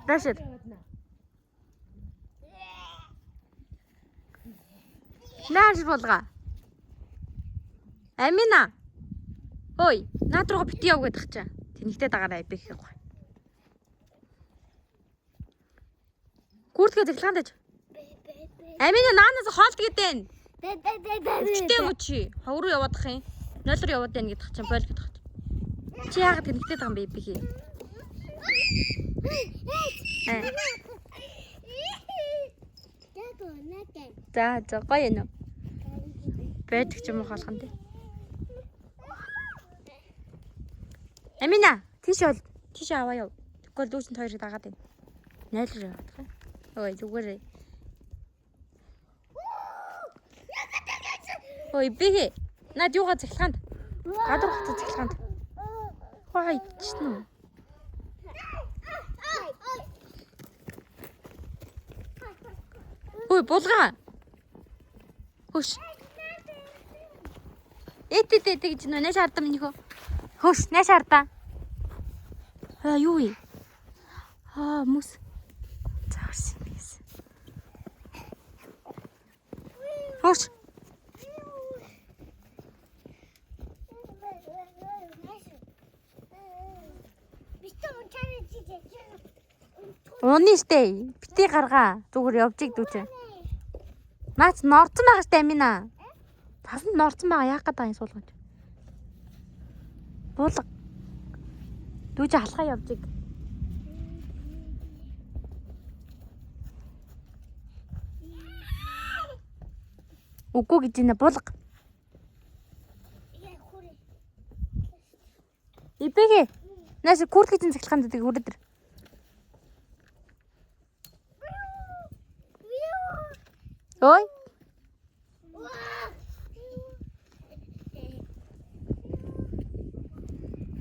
Даашир. Нааш болгаа. Амина. Ой, наад руу бити яв гэдэг чаа. Тэнэгтэй дагараа ипэх гэхгүй. Гүрдгээ зэглэхэн дэж. Амина наанаас хоолт гэдэг. Өчтэй юм чи. Ховруу яваадах юм. 0-оор яваад байна гэдэг чинь бойл гэдэг чинь. Чи яагаад тэнэгтэй байгаа юм бэ ипэх? За гоё юм. Байдаг ч юм уу хаалхан тий. Амина, тийш бол тийш аваа яв. Тэгвэл дүүсэнд хоёрыг дагаад байна. Найлраа явах юм. Ой, зүгээрээ. Ой, бэгэ. Наад юугаа цэглэханд. Гадуур хатаа цэглэханд. Хай чнүү. Ой, булгаа. Хөш. Эт гэж нэ шаардаа минийхөө. Хөш, нэ шаардаа. Юу вэ? Мус. Цаарс юм биш. Хөш. Уны сте. Бити гаргаа. Зүгээр явж игдүүч. Наац норцсон байгаа штэ Амина. Тасанд норцсон байгаа яах гээд байгаа юм суулгаж. Буулга. Дүүж халахаа явж иг. Үгүй гэж нэ буулга. Ипэгэ. Наас курт гэж цэглэхэн дэдэг үрдэр. Ой.